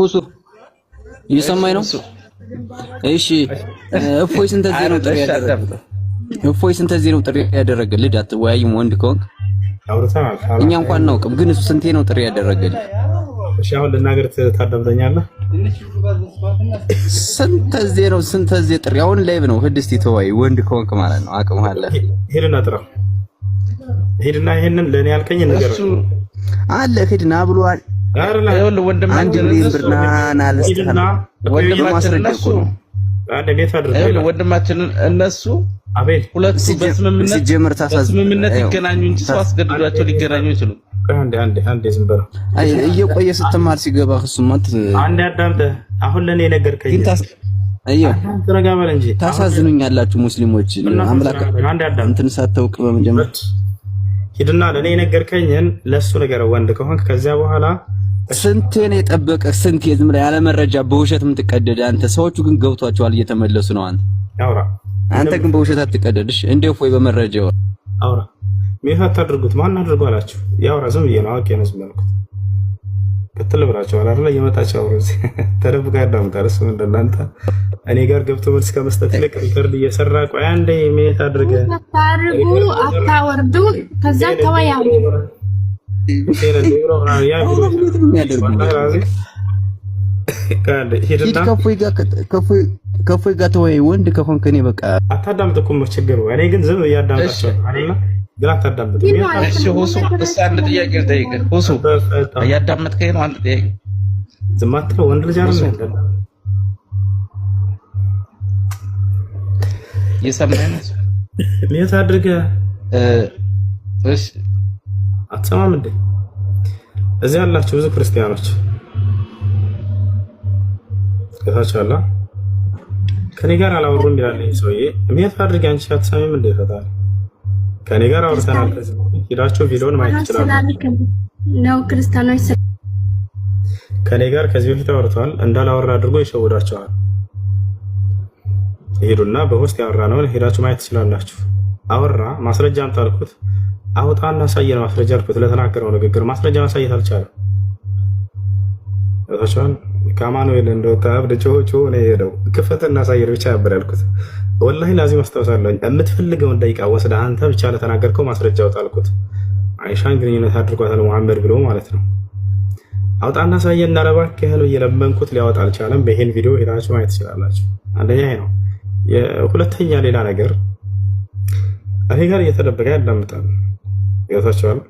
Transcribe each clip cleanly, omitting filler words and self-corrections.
ሁሱ እየሰማኝ ነው? እሺ እፎይ ስንት ጊዜ ነው ጥሪ ያደረገ? እፎይ ስንት ጊዜ ነው ጥሪ ያደረገ? ልጅ አትወያይም ወንድ ከሆንክ እኛ እንኳን እናውቅም፣ ግን እሱ ስንቴ ነው ጥሪ ያደረገ? እሺ አሁን ልናገር ታዳምጠኛለህ? ስንት ጊዜ ጥሪ አሁን ላይቭ ነው። ህድስቲ ተወያይ ወንድ ከሆንክ ማለት ነው። አቅም አለ። ሄድና ጥራ ሄድና ይሄንን ለኔ ያልከኝ ነገር አለ ሄድና ብሏል። አይደለም ወንድማችን እነሱ አቤል ሁለቱ በስምምነት ይገናኙ እንጂ ሰው አስገድዷቸው ሊገናኙ ይችላሉ። አንዴ ዝም በለው። አይ እየቆየ ስትማር ሲገባ እሱማት አንዴ አዳምጠ አሁን ለኔ ነገርከኝ። አየው ተረጋበል እንጂ ታሳዝኑኛላችሁ ሙስሊሞች። አምላክ እንትን ሳታውቅ በመጀመር ሂድና ለኔ ነገርከኝን ለሱ ነገር ወንድ ከሆንክ ከዚያ በኋላ ስንቴ ነው የጠበቀ ስንቴ ዝም ላይ ያለ መረጃ በውሸት የምትቀደድ አንተ። ሰዎቹ ግን ገብቷቸዋል እየተመለሱ ነው። አንተ ግን በውሸት አትቀደድሽ። እንደው ወይ በመረጃው አውራ ምን አታድርጉት። ማን አድርጎ አላችሁ? ያውራ ዝም ብዬ ነው አውቄ ነው ዝም ያልኩት። ከተለ ብራቸዋል አይደል? እየመጣች አውሩ እዚህ ተደብቃ ያዳምጣል። እሱ እንደናንተ እኔ ጋር ገብቶ መልስ ከመስጠት ይልቅ ሪከርድ እየሰራ ቆይ አንዴ ምን አድርገ ታርጉ አታወርዱ ከዛ ተወያዩ ከፎይ ጋር ተወያይ ወንድ ከሆንክ እኔ በቃ አታዳምጥኩም ችግሩ። እኔ ግን ዝም እያዳምጣቸው አይደል? ግን አታዳምጥ። እሺ ሁሱ አንድ ጥያቄ ልጠይቅህ። ሁሱ እያዳመጥከኝ ነው? አንድ ጥያቄ ዝም አትለው። ወንድ ልጅ አይደል? እየሰማኸኝ ነው? ምን አድርገህ እሺ አትሰማም እንዴ? እዚህ ያላችሁ ብዙ ክርስቲያኖች ከታቻላ ከኔ ጋር አላወሩም ይላል ሰውዬ። ምን አድርገህ አንቺ አትሰማም እንዴ? ፈታል ከኔ ጋር አውርተናል። ከዚህ ሄዳችሁ ቪዲዮን ማየት ይችላል ነው ክርስቲያኖች ከኔ ጋር ከዚህ በፊት አውርተዋል። እንዳላወራ አድርጎ ይሸውዳቸዋል። ሄዱና በሆስት ያወራነውን ሄዳችሁ ማየት ትችላላችሁ። አወራ ማስረጃ አምጣልኩት አውጣና ሳየን ማስረጃ አልኩት። ለተናገረው ንግግር ማስረጃ ማሳየት አልቻለም። እታቻን ከማኑኤል እንደወጣ አብደ ጮጮ ነው የሄደው። ክፈትና ሳየር ብቻ ነበር ያልኩት። ወላሂ ላዚም አስታውሳለሁ። የምትፈልገውን ደቂቃ ወስደ አንተ ብቻ ለተናገርከው ማስረጃ አውጣልኩት። አይሻን ግንኙነት አድርጓታል መሐመድ ብሎ ማለት ነው። አውጣና ሳየን እናረባክ ያህል እየለመንኩት ሊያወጣ አልቻለም። በይሄን ቪዲዮ ሄዳችሁ ማየት ትችላላችሁ። አንደኛ ይሄ ነው። የሁለተኛ ሌላ ነገር እኔ ጋር እየተደበቀ ያዳምጣል ይወታቸዋል።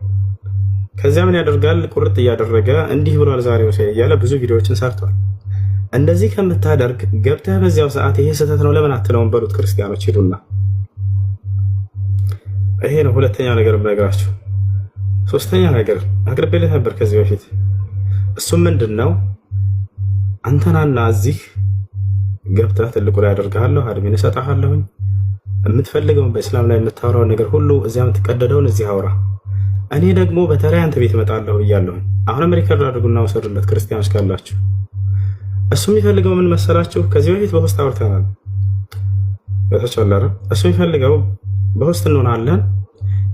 ከዚያ ምን ያደርጋል? ቁርጥ እያደረገ እንዲህ ብሏል ዛሬው እያለ ብዙ ቪዲዮዎችን ሰርቷል። እንደዚህ ከምታደርግ ገብተህ በዚያው ሰዓት ይሄ ስህተት ነው ለምን አትለውም በሉት ክርስቲያኖች ሄዱና። ይሄ ነው ሁለተኛ ነገር ብነግራችሁ። ሶስተኛ ነገር አቅርቤልህ ነበር ከዚህ በፊት። እሱም ምንድነው? አንተናና እዚህ ገብተህ ትልቁ ላይ አደርግሃለሁ፣ አድሚን እሰጥሃለሁ። የምትፈልገውን በእስላም ላይ የምታወራው ነገር ሁሉ እዚያ የምትቀደደውን እዚህ አውራ። እኔ ደግሞ በተለይ አንተ ቤት እመጣለሁ እያለሁ አሁንም ሪከርድ አድርጉና ወሰዱለት ክርስቲያኖች ካላችሁ። እሱ የሚፈልገው ምን መሰላችሁ? ከዚህ በፊት በሆስት አውርተናል። እሱ የሚፈልገው በሆስት እንሆናለን።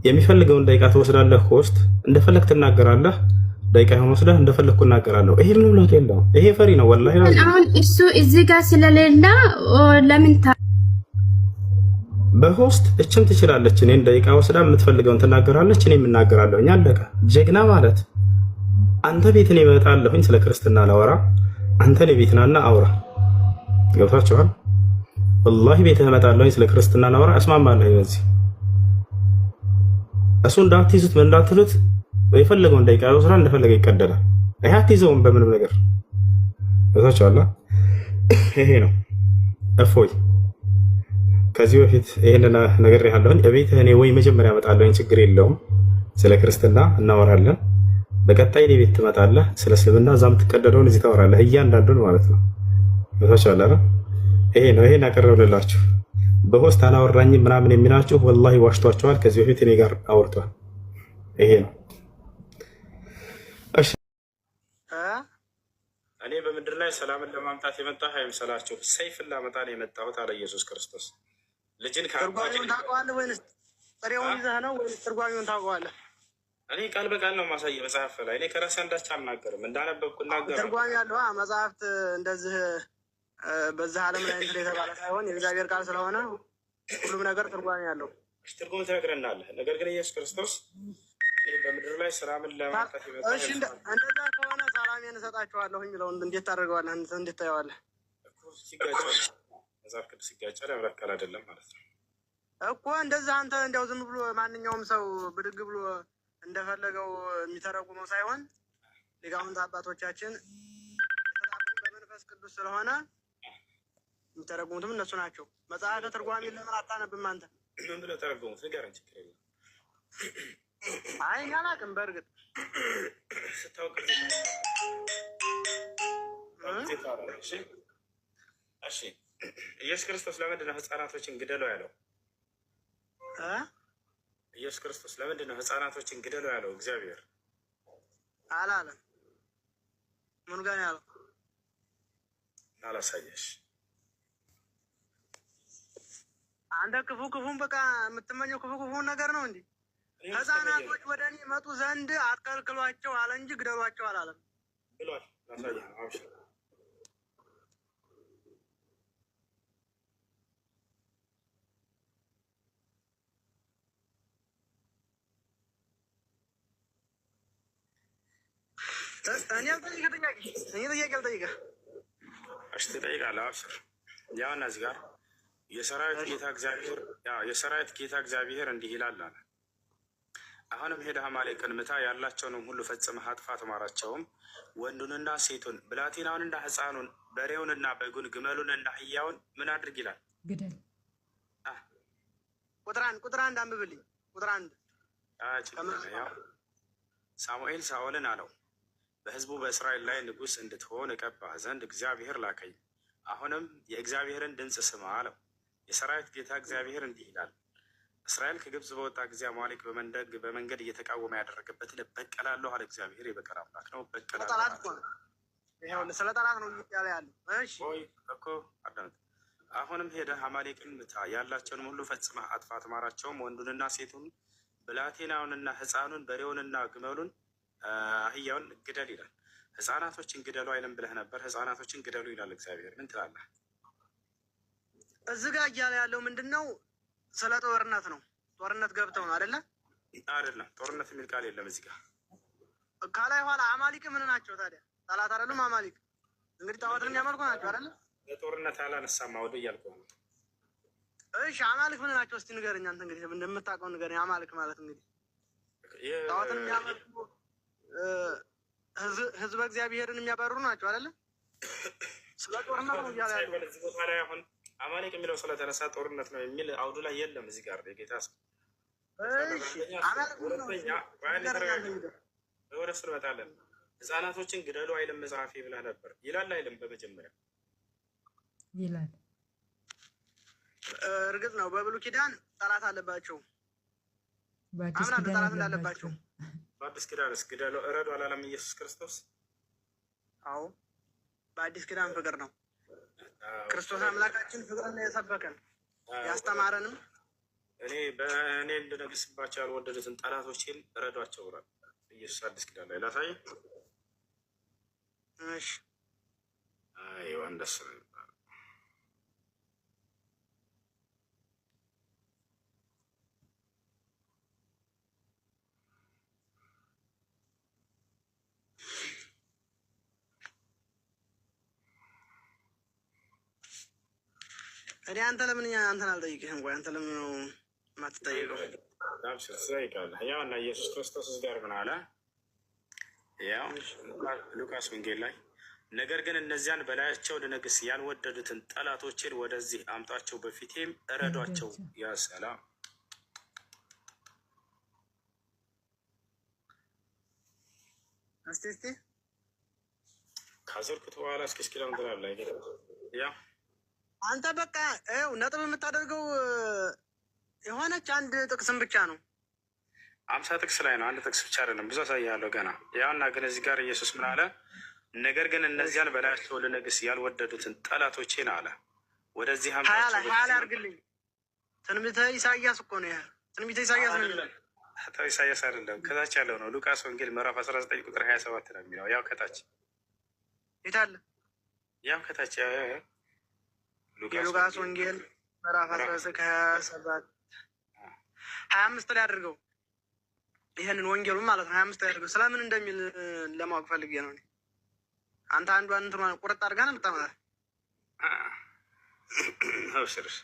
የሚፈልገውን ደቂቃ ትወስዳለህ። ሆስት እንደፈለግ ትናገራለህ። ደቂቃ ሆኖ ወስደህ እንደፈለግኩ እናገራለሁ። ይሄ ምንም ለውጥ የለውም። ይሄ ፈሪ ነው ወላሂ። አሁን እሱ እዚህ ጋር ስለሌላ ለምን በሆስት እችም ትችላለች። እኔን ደቂቃ ወስዳ የምትፈልገውን ትናገራለች፣ እኔ የምናገራለሁ። አለቀ። ጀግና ማለት አንተ ቤት እኔ እመጣለሁኝ ስለ ክርስትና ላወራ፣ አንተ እኔ ቤት ናና አውራ። ገብታችኋል? ወላሂ ቤት እመጣለሁኝ ስለ ክርስትና ላወራ እስማማለሁ። በዚህ እሱ እንዳትይዙት ምን እንዳትሉት የፈለገውን ደቂቃ ወስዳ እንደፈለገ ይቀደዳል። ይሄ አትይዘውም በምንም ነገር። ገብታችኋል? ይሄ ነው እፎይ። ከዚህ በፊት ይሄን ነገር ያለውን እቤትህ እኔ ወይ መጀመሪያ እመጣለሁ፣ ችግር የለውም። ስለ ክርስትና እናወራለን። በቀጣይ እኔ ቤት ትመጣለህ፣ ስለ እስልምና እዛ የምትቀደደውን እዚህ ታወራለህ፣ እያንዳንዱን ማለት ነው። ታቻለ ይሄ ነው። ይሄን አቀረብላችሁ። በሆስት አላወራኝም ምናምን የሚላችሁ ወላሂ ዋሽቷቸዋል። ከዚህ በፊት እኔ ጋር አውርቷል። ይሄ ነው። እሺ እኔ በምድር ላይ ሰላምን ለማምጣት የመጣሁ አይምሰላችሁ፣ ሰይፍን ላመጣ ነው የመጣሁት አለ ኢየሱስ ክርስቶስ። ልጅን ትርጓሜውን ታውቀዋለህ ወይስ ጥሬውን ይዘህ ነው ወይስ ትርጓሜውን ታውቀዋለህ? እኔ ቃል በቃል ነው ማሳየ መጽሐፍ ላይ እኔ ከራሴ አንዳች አልናገርም። እንዳነበብኩ እናገራለሁ። ትርጓሜ ያለው መጽሐፍት እንደዚህ በዚህ ዓለም ላይ እንትን የተባለ ሳይሆን የእግዚአብሔር ቃል ስለሆነ ሁሉም ነገር ትርጓሜ ያለው ትርጉም ትነግረናለህ። ነገር ግን ኢየሱስ ክርስቶስ በምድር ላይ ሰላምን ለማምጣት ይመጣል። እሺ እንደዛ ከሆነ ሰላሜን እሰጣችኋለሁ የሚለው እንዴት ታደርገዋለህ? እንዴት ታየዋለህ? ሲጋጫል መጽሐፍ ቅዱስ ሲጋጫል ያምራል አይደለም ማለት ነው እኮ እንደዛ። አንተ እንዲያው ዝም ብሎ ማንኛውም ሰው ብድግ ብሎ እንደፈለገው የሚተረጉመው ሳይሆን ሊቃውንት አባቶቻችን የተጻፉት በመንፈስ ቅዱስ ስለሆነ የሚተረጉሙትም እነሱ ናቸው። መጽሐፈ ትርጓሜ ለምን አታነብም አንተ? ምን ብለው ተረጎሙት? ንገረን። ችግር የለም። አይ እኔ አላውቅም። በእርግጥ ስታውቅ እሺ። ኢየሱስ ክርስቶስ ለምንድን ነው ህፃናቶችን ግደለው ያለው? ኢየሱስ ክርስቶስ ለምንድን ነው ህፃናቶችን ግደለው ያለው? እግዚአብሔር አላለም። ምን ጋር ያለው? አላሳየሽ። አንተ ክፉን በቃ የምትመኘው ክፉን ነገር ነው እንዴ? ህፃናቶች ወደ እኔ መጡ ዘንድ አትከልክሏቸው አለ እንጂ ግደሏቸው አላለም ብሏል። ላሳየህ ነው። አብሽር። እኔ ጥያቄ ልጠይቅህ። እሺ ትጠይቃለህ። አብሽር። ያው እነዚህ ጋር የሰራዊት ጌታ እግዚአብሔር እንዲህ ይላል አለ። አሁንም ሄደህ አማሌቅን ምታ፣ ያላቸውንም ሁሉ ፈጽመህ አጥፋ፣ ተማራቸውም፣ ወንዱንና ሴቱን፣ ብላቴናውንና ሕፃኑን፣ በሬውንና በጉን፣ ግመሉንና አህያውን ምን አድርግ ይላል? ግደል። ቁጥር አንድ አንብብልኝ። ቁጥር አንድ ሳሙኤል ሳኦልን አለው፣ በሕዝቡ በእስራኤል ላይ ንጉሥ እንድትሆን እቀባህ ዘንድ እግዚአብሔር ላከኝ። አሁንም የእግዚአብሔርን ድምፅ ስማ አለው። የሰራዊት ጌታ እግዚአብሔር እንዲህ ይላል፣ እስራኤል ከግብፅ በወጣ ጊዜ አማሌቅ በመንገድ እየተቃወመ ያደረገበትን እበቀላለሁ አለ። እግዚአብሔር የበቀል አምላክ ነው። ስለ ጠላት ነው እያለ ያለው። እኮ አዳምጥ። አሁንም ሄደህ አማሌቅን ምታ፣ ያላቸውንም ሁሉ ፈጽመህ አጥፋ፣ ተማራቸውም፣ ወንዱንና ሴቱን፣ ብላቴናውንና ሕፃኑን፣ በሬውንና ግመሉን፣ አህያውን ግደል ይላል። ህፃናቶችን ግደሉ አይልም ብለህ ነበር። ህፃናቶችን ግደሉ ይላል እግዚአብሔር። ምን ትላለህ? እዚህ ጋር እያለ ያለው ምንድን ነው? ስለ ጦርነት ነው። ጦርነት ገብተው ነው አይደለ? አይደለም። ጦርነት የሚል ቃል የለም እዚህ ጋር። ከላይ ኋላ አማሊቅ ምን ናቸው ታዲያ? ጠላት አይደሉም? አማሊቅ እንግዲህ ጣዖትን የሚያመልኩ ናቸው አይደለ? ለጦርነት አላነሳም አውዱ እያልኩ ነው። እሺ አማሊቅ ምን ናቸው? እስቲ ንገረኝ አንተ። እንግዲህ እንደምታውቀው ንገረኝ። አማሊቅ ማለት እንግዲህ ጣዖትን የሚያመልኩ ህዝበ እግዚአብሔርን የሚያባርሩ ናቸው አይደለ? ስለ ጦርነት ነው እያለ ያለው እዚህ ቦታ ላይ። አሁን አማሌቅ የሚለው ስለተነሳ ጦርነት ነው የሚል አውዱ ላይ የለም እዚህ ጋር የጌታ ሰው። ወደ እሱ እንመጣለን። ህፃናቶችን ግደሉ አይልም መጽሐፌ ብለህ ነበር። ይላል አይልም? በመጀመሪያ ይላል። እርግጥ ነው በብሉይ ኪዳን ጠላት አለባቸው። አምናለሁ ጠላት እንዳለባቸው። በአዲስ ኪዳንስ ግደሉ እረዱ አላለም ኢየሱስ ክርስቶስ? አዎ በአዲስ ኪዳን ፍቅር ነው። ክርስቶስ አምላካችን ፍቅርን የሰበከን ያስተማረንም እኔ እንድነግስባቸው ያልወደዱትን ጠላቶችን እረዷቸው ብሏል ኢየሱስ አዲስ ኪዳን ላይ። ላሳይ። እሺ ዮሐንስ ነው የሚባለው። እኔ አንተ ለምን አንተን አልጠይቅህም? ቆይ አንተ ለምን ነው የማትጠይቀው? ትጠይቃለህ። ያው እና ኢየሱስ ክርስቶስ ጋር ምን አለ? ያው ሉቃስ ወንጌል ላይ ነገር ግን እነዚያን በላያቸው ልነግስ ያልወደዱትን ጠላቶችን ወደዚህ አምጧቸው፣ በፊቴም እረዷቸው። ያ ሰላም እስቲ ካዘርኩት በኋላ እስኪስኪላም ትላለ። ያ አንተ በቃ ይኸው ነጥብ የምታደርገው የሆነች አንድ ጥቅስም ብቻ ነው። 50 ጥቅስ ላይ ነው። አንድ ጥቅስ ብቻ አይደለም፣ ብዙ አሳያለሁ ገና። ያውና ግን እዚህ ጋር ኢየሱስ ምን አለ? ነገር ግን እነዚያን በላያቸው ልነግስ ያልወደዱትን ጠላቶቼን አለ ወደዚህ ሀያ ላይ አድርግልኝ። ትንቢተ ኢሳያስ እኮ ነው። ትንቢተ ኢሳያስ ነው የሚለው ታው ኢሳያስ አይደለም ከታች ያለው ነው። ሉቃስ ወንጌል ምዕራፍ 19 ቁጥር 27 ነው የሚለው። ያው ከታች ይታለ ያው ከታች የሉቃስ ወንጌል ምዕራፍ 19 27 25 ላይ አድርገው ይሄንን ወንጌሉን ማለት ነው 25 ላይ አድርገው ስለምን እንደሚል ለማወቅ ፈልጌ ነው። አንተ አንዷን እንትኗን ቁርጥ አድርጋ ነው የምታመጣው። አብሽርሽ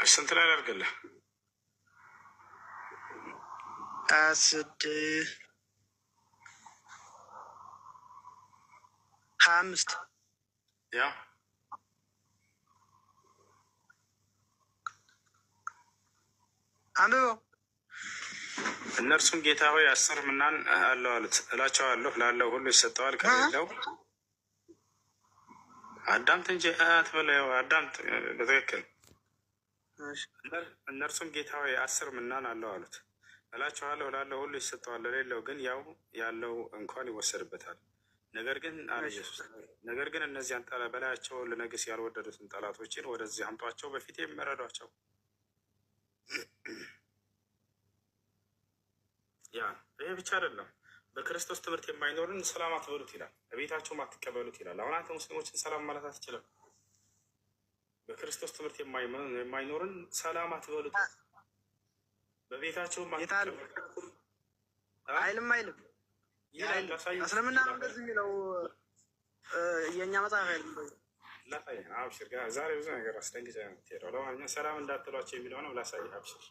ስንት ላይ አድርገለህ? 25 ያ አንብበው። እነርሱም ጌታ ሆይ 10 ምናን አለው አሉት። እላቸዋለሁ ላለው ሁሉ ይሰጠዋል፣ ከሌለው አዳምጥ እንጂ አትበለው። አዳምጥ በትክክል። እነርሱም ጌታ ሆይ 10 ምናን አለው አሉት። እላቸዋለሁ ላለው ሁሉ ይሰጠዋል፣ ለሌለው ግን ያው ያለው እንኳን ይወሰድበታል። ነገር ግን አለ ኢየሱስ፣ ነገር ግን እነዚያን በላያቸው ልነግስ ያልወደዱትን ጠላቶችን ወደዚህ አምጧቸው፣ በፊት የሚረዷቸው። ያ ይሄ ብቻ አይደለም። በክርስቶስ ትምህርት የማይኖርን ሰላም አትበሉት ይላል። በቤታቸውም አትቀበሉት ይላል። አሁን አንተ ሙስሊሞችን ሰላም ማለት አትችልም። በክርስቶስ ትምህርት የማይኖርን ሰላም አትበሉት፣ በቤታቸውም አይልም አይልም። እስልምና ነው እንደዚህ የሚለው የእኛ መጽሐፍ አይልም። አብሽር ዛሬ ብዙ ነገር አስደንግጫ ነው የምትሄደው። ለማንኛውም ሰላም እንዳትሏቸው የሚለው ነው። ላሳይህ። አብሽር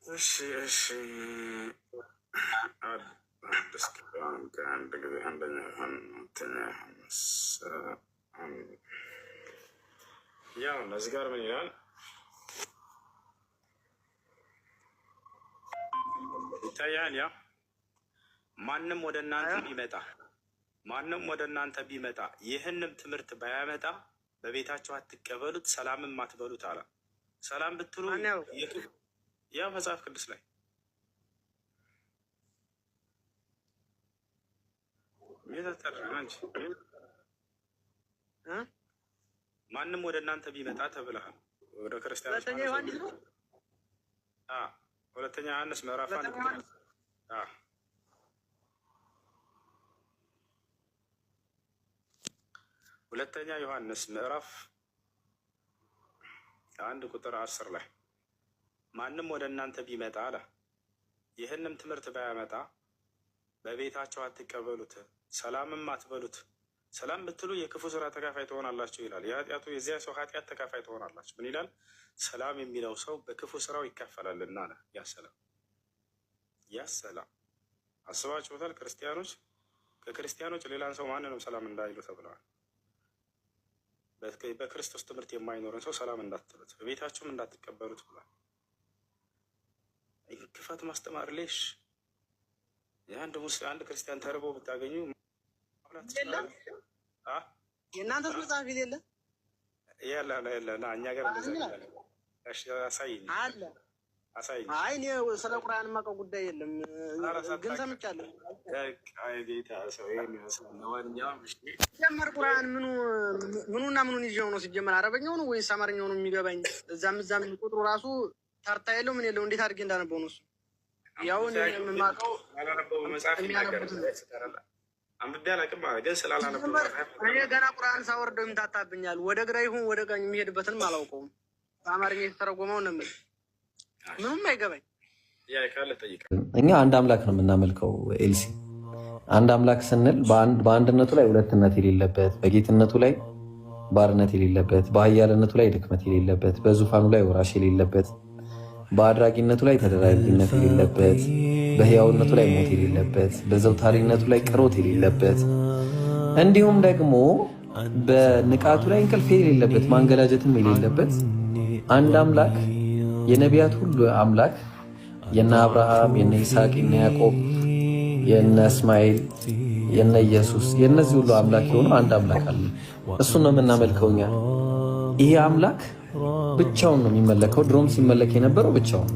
እሺ እሺ። አዲስ አንድ ጊዜ አንደኛ ያው እነዚህ ጋር ምን ይላል ይታያል። ያ ማንም ወደ እናንተ ቢመጣ ይህንም ትምህርት ባያመጣ በቤታቸው አትቀበሉት፣ ሰላምም አትበሉት አለ። ሰላም ብትሉ ያ መጽሐፍ ቅዱስ ላይ ማንም ወደ እናንተ ቢመጣ ተብለሃል። ወደ ክርስቲያኖች ሁለተኛ ዮሐንስ ምዕራፍ 1 ሁለተኛ ዮሐንስ ምዕራፍ 1 ቁጥር 10 ላይ ማንም ወደ እናንተ ቢመጣ አለ ይህንም ትምህርት ባያመጣ በቤታቸው አትቀበሉት፣ ሰላምም አትበሉት። ሰላም ብትሉ የክፉ ስራ ተካፋይ ትሆናላችሁ ይላል። የኃጢአቱ የዚያ ሰው ኃጢአት ተካፋይ ትሆናላችሁ። ምን ይላል? ሰላም የሚለው ሰው በክፉ ስራው ይካፈላልና አለ። ያሰላም አስባችሁታል? ክርስቲያኖች ከክርስቲያኖች ሌላን ሰው ማንንም ሰላም እንዳይሉ ተብለዋል። በክርስቶስ ትምህርት የማይኖርን ሰው ሰላም እንዳትሉት፣ በቤታችሁም እንዳትቀበሉት ብሏል። ክፋት ማስተማር ሌሽ አንድ ክርስቲያን ተርቦ ብታገኙ የእናንተ መጽሐፍ የለ እኛ ጋር አሳይኝ። አይ እኔ ስለ ቁርአን የማውቀው ጉዳይ የለም፣ ግን ሰምቻለሁ። ሲጀመር ቁርአን ምኑና ምኑን ይዤው ነው? ሲጀመር አረበኛው ነው ወይስ አማርኛው ነው የሚገባኝ? እዛም ቁጥሩ ራሱ ተርታ የለው ምን የለው። እንዴት አድርጌ እንዳነበው ነው እሱ። ያው የምማውቀው አንብቤ አላውቅም፣ ግን ስላላነበው እኔ ገና ቁርአን ሳወርደው ይምታታብኛል። ወደ ግራ ይሁን ወደ ቀኝ የሚሄድበትንም አላውቀውም። በአማርኛ የተተረጎመው ነው የምልህ፣ ምንም አይገባኝ። እኛ አንድ አምላክ ነው የምናመልከው። ኤልሲ አንድ አምላክ ስንል በአንድነቱ ላይ ሁለትነት የሌለበት፣ በጌትነቱ ላይ ባርነት የሌለበት፣ በኃያልነቱ ላይ ድክመት የሌለበት፣ በዙፋኑ ላይ ወራሽ የሌለበት፣ በአድራጊነቱ ላይ ተደራጊነት የሌለበት፣ በህያውነቱ ላይ ሞት የሌለበት፣ በዘውታሪነቱ ላይ ቅሮት የሌለበት፣ እንዲሁም ደግሞ በንቃቱ ላይ እንቅልፍ የሌለበት፣ ማንገላጀትም የሌለበት አንድ አምላክ የነቢያት ሁሉ አምላክ የነ አብርሃም የነ ይስሐቅ የነ ያዕቆብ የነ እስማኤል የነ ኢየሱስ የነዚህ ሁሉ አምላክ የሆኑ አንድ አምላክ አለ። እሱን ነው የምናመልከው እኛ። ይሄ አምላክ ብቻውን ነው የሚመለከው። ድሮም ሲመለክ የነበረው ብቻውን።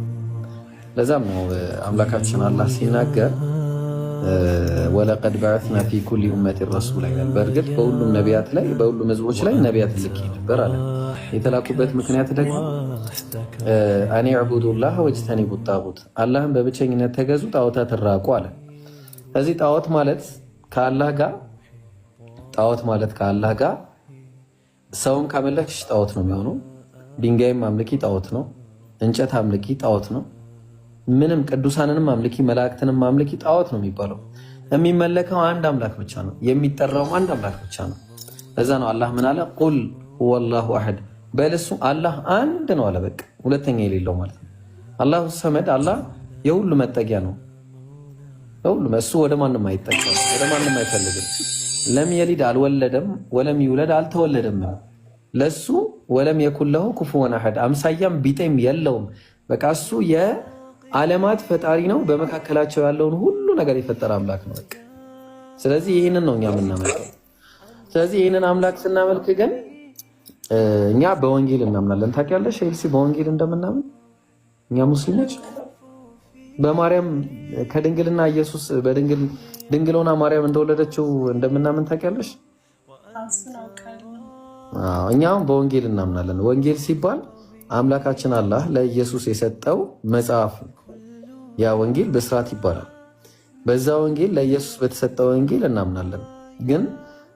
ለዛም ነው አምላካችን አላህ ሲናገር ወለቀድ በዐስና ፊ ኩሊ ኡመቲን ረሱላ ይላል። በእርግጥ በሁሉም ነቢያት ላይ በሁሉም ህዝቦች ላይ ነቢያት ልኬ ነበር አለ። የተላኩበት ምክንያት ደግሞ አን ዕቡዱላህ ወጅተኒቡ ጣጉት፣ አላህን በብቸኝነት ተገዙ፣ ጣዖታትን ራቁ አለ። እዚህ ጣዖት ማለት ከአላህ ጋር ሰውም ካመለክሽ ጣዖት ነው የሚሆነው። ድንጋይም አምልኪ ጣዖት ነው። እንጨት አምልኪ ጣዖት ነው። ምንም ቅዱሳንንም አምልኪ መላእክትንም አምልኪ ጣዖት ነው የሚባለው። የሚመለከው አንድ አምላክ ብቻ ነው። የሚጠራውም አንድ አምላክ ብቻ ነው። ለዛ ነው አላህ ምን አለ? ቁል ሁወላሁ አሐድ፣ በልሱ አላህ አንድ ነው አለ። በቃ ሁለተኛ የሌለው ማለት ነው። አላሁ ሰመድ፣ አላህ የሁሉ መጠጊያ ነው። ሁሉም እሱ ወደ ማንም አይጠቀም፣ ወደ ማንም አይፈልግም። ለም የሊድ አልወለደም፣ ወለም ይውለድ አልተወለደም። ለሱ ወለም የኩን ለሁ ኩፉወን አሐድ፣ አምሳያም ቢጤም የለውም። በቃ እሱ የዓለማት ፈጣሪ ነው። በመካከላቸው ያለውን ሁሉ ነገር የፈጠረ አምላክ ነው። በቃ ስለዚህ ይህንን ነው እኛ የምናመልከው። ስለዚህ ይህንን አምላክ ስናመልክ ግን እኛ በወንጌል እናምናለን። ታውቂያለሽ ኤልሲ በወንጌል እንደምናምን እኛ ሙስሊሞች በማርያም ከድንግልና ኢየሱስ ድንግል ሆና ማርያም እንደወለደችው እንደምናምን ታውቂያለሽ? እኛም በወንጌል እናምናለን። ወንጌል ሲባል አምላካችን አላህ ለኢየሱስ የሰጠው መጽሐፍ፣ ያ ወንጌል ብስራት ይባላል። በዛ ወንጌል ለኢየሱስ በተሰጠው ወንጌል እናምናለን። ግን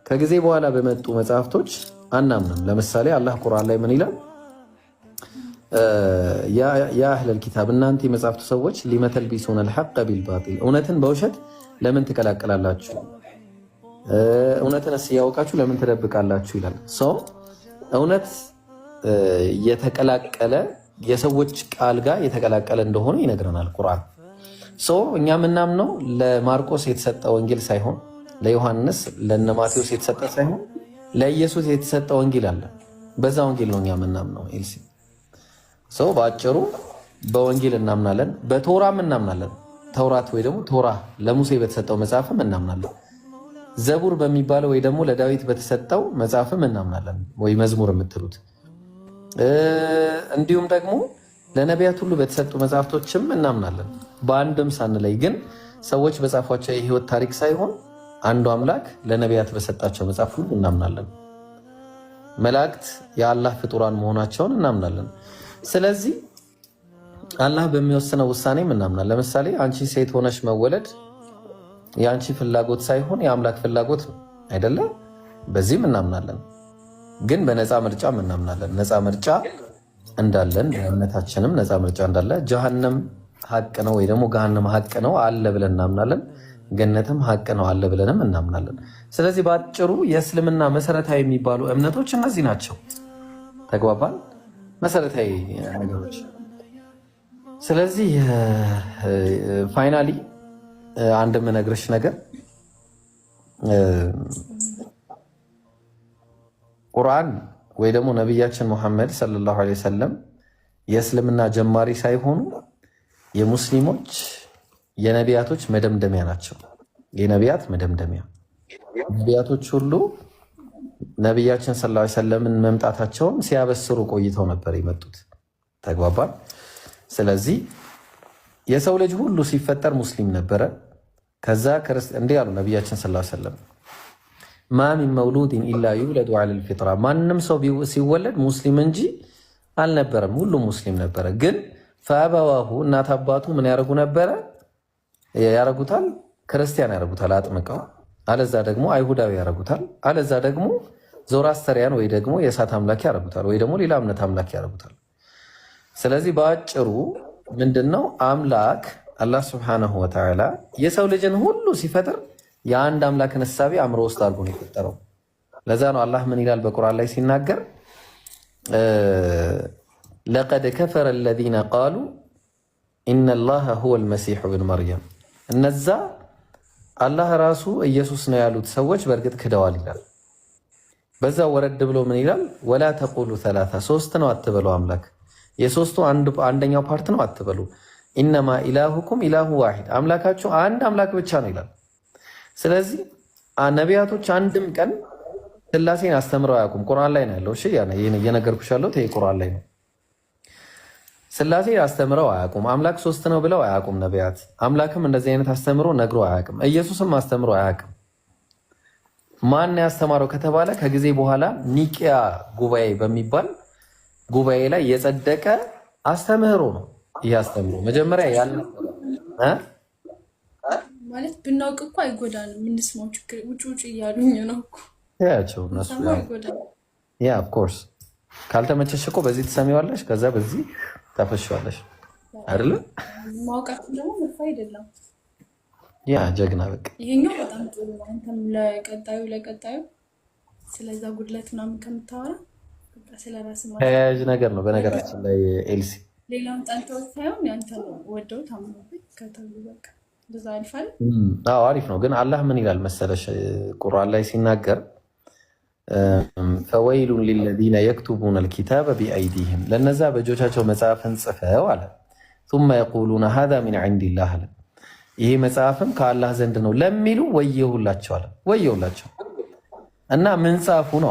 ከጊዜ በኋላ በመጡ መጽሐፍቶች አናምንም። ለምሳሌ አላህ ቁርአን ላይ ምን ይላል? ያ አህለል ኪታብ እናንተ የመጽሐፍቱ ሰዎች ሊመ ተልቢሱነ አልሐቀ ቢልባጢል፣ እውነትን በውሸት ለምን ትቀላቀላላችሁ? እውነትንስ እያወቃችሁ ለምን ትደብቃላችሁ? ይላል። ሰው እውነት የተቀላቀለ የሰዎች ቃል ጋር የተቀላቀለ እንደሆነ ይነግረናል ቁርአን። እኛ ምናምነው ለማርቆስ የተሰጠ ወንጌል ሳይሆን፣ ለዮሐንስ ለነ ማቴዎስ የተሰጠ ሳይሆን ለኢየሱስ የተሰጠ ወንጌል አለ። በዛ ወንጌል ነው እኛ ምናምነው ኤልሲ። በአጭሩ በወንጌል እናምናለን፣ በቶራም እናምናለን። ተውራት ወይ ደግሞ ቶራ ለሙሴ በተሰጠው መጽሐፍም እናምናለን። ዘቡር በሚባለው ወይ ደግሞ ለዳዊት በተሰጠው መጽሐፍም እናምናለን፣ ወይ መዝሙር የምትሉት። እንዲሁም ደግሞ ለነቢያት ሁሉ በተሰጡ መጽሐፍቶችም እናምናለን። በአንድም ሳንለይ ግን ሰዎች በጻፏቸው የህይወት ታሪክ ሳይሆን አንዱ አምላክ ለነቢያት በሰጣቸው መጽሐፍ ሁሉ እናምናለን። መላእክት የአላህ ፍጡራን መሆናቸውን እናምናለን። ስለዚህ አላህ በሚወስነው ውሳኔም እናምናለን። ለምሳሌ አንቺ ሴት ሆነሽ መወለድ የአንቺ ፍላጎት ሳይሆን የአምላክ ፍላጎት ነው አይደለ? በዚህም እናምናለን። ግን በነፃ ምርጫም እናምናለን። ነፃ ምርጫ እንዳለን በእምነታችንም ነፃ ምርጫ እንዳለ፣ ጀሃነም ሀቅ ነው ወይ ደግሞ ገሃነም ሀቅ ነው አለ ብለን እናምናለን። ገነትም ሀቅ ነው አለ ብለንም እናምናለን። ስለዚህ በአጭሩ የእስልምና መሰረታዊ የሚባሉ እምነቶች እነዚህ ናቸው። ተግባባን? መሰረታዊ ነገሮች። ስለዚህ ፋይናሊ አንድ የምነግርሽ ነገር ቁርአን ወይ ደግሞ ነቢያችን ሙሐመድ ሰለላሁ ዐለይሂ ወሰለም የእስልምና ጀማሪ ሳይሆኑ የሙስሊሞች የነቢያቶች መደምደሚያ ናቸው። የነቢያት መደምደሚያ ነቢያቶች ሁሉ ነቢያችን ሰለላሁ ዐለይሂ ወሰለምን መምጣታቸውን ሲያበስሩ ቆይተው ነበር የመጡት። ተግባባን? ስለዚህ የሰው ልጅ ሁሉ ሲፈጠር ሙስሊም ነበረ። ከዛ እንዲህ ያሉ ነቢያችን ሰለላሁ ዐለይሂ ወሰለም ማ ሚን መውሉድን ኢላ ዩውለዱ ዐለል ፊጥራ፣ ማንም ሰው ሲወለድ ሙስሊም እንጂ አልነበረም፣ ሁሉም ሙስሊም ነበረ። ግን ፈአበዋሁ እናት አባቱ ምን ያደርጉ ነበረ? ያረጉታል፣ ክርስቲያን ያረጉታል አጥምቀው፣ አለዛ ደግሞ አይሁዳዊ ያረጉታል፣ አለዛ ደግሞ ዞራስተሪያን ወይ ደግሞ የእሳት አምላክ ያረጉታል፣ ወይ ደግሞ ሌላ እምነት አምላክ ያረጉታል። ስለዚህ በአጭሩ ምንድነው አምላክ አላህ ሱብሓነሁ ወተዓላ የሰው ልጅን ሁሉ ሲፈጥር የአንድ አምላክን እሳቤ አእምሮ ውስጥ አድርጎ ነው የፈጠረው። ለዛ ነው አላህ ምን ይላል በቁርአን ላይ ሲናገር ለቀድ ከፈረ አለዚነ ቃሉ ኢነላሃ ሁወል መሲሑ ብን መርየም እነዛ አላህ ራሱ ኢየሱስ ነው ያሉት ሰዎች በእርግጥ ክደዋል ይላል። በዛ ወረድ ብሎ ምን ይላል? ወላ ተቁሉ ሰላሳ ሶስት ነው አትበሉ። አምላክ የሶስቱ አንደኛው ፓርት ነው አትበሉ። ኢነማ ኢላሁኩም ኢላሁ ዋሂድ አምላካችሁ አንድ አምላክ ብቻ ነው ይላል። ስለዚህ ነቢያቶች አንድም ቀን ስላሴን አስተምረው አያውቁም። ቁርአን ላይ ነው ያለው። እሺ እየነገርኩሽ ያለሁት ይሄ ቁርአን ላይ ነው። ስላሴን አስተምረው አያውቁም። አምላክ ሶስት ነው ብለው አያውቁም ነቢያት። አምላክም እንደዚህ አይነት አስተምሮ ነግሮ አያውቅም። ኢየሱስም አስተምሮ አያውቅም። ማን ያስተማረው ከተባለ ከጊዜ በኋላ ኒቂያ ጉባኤ በሚባል ጉባኤ ላይ የጸደቀ አስተምህሮ ነው። ይህ አስተምሮ መጀመሪያ ያለ ማለት ብናውቅ እኮ አይጎዳንም። ምንስማው ችግር ውጭ እያሉኝ ነው እኮ ያቸው እነሱ ያ ኦፍ ኮርስ ካልተመቸሽ እኮ በዚህ ትሰሚዋለሽ፣ ከዛ በዚህ ታፈሽዋለሽ አይደለ? ማውቃችሁ ደግሞ መጥፎ አይደለም። ያ ጀግና በቃ ይሄኛው በጣም ጥሩ ነው። አንተም ለቀጣዩ ስለዛ ጉድለት ምናምን ከምታወራ ስለራስ ማለት ተያያዥ ነገር ነው። በነገራችን ላይ ኤልሲ ሌላውን ጠልተውት ሳይሆን ያንተን ወደው ታምኑበት ከተሉ በቃ እንደዛ አልፋል። አዎ አሪፍ ነው። ግን አላህ ምን ይላል መሰለሽ ቁርአን ላይ ሲናገር ፈወይሉን ሊለዚነ የክቱቡነ አልኪታበ ቢአይዲሂም ለነዛ በእጆቻቸው መጽሐፍን ጽፈው አለ ثم يقولون هذا من عند الله አለ ይሄ መጽሐፍም ከአላህ ዘንድ ነው ለሚሉ ወየውላቸው አለ። ወየውላቸው እና ምን ጻፉ ነው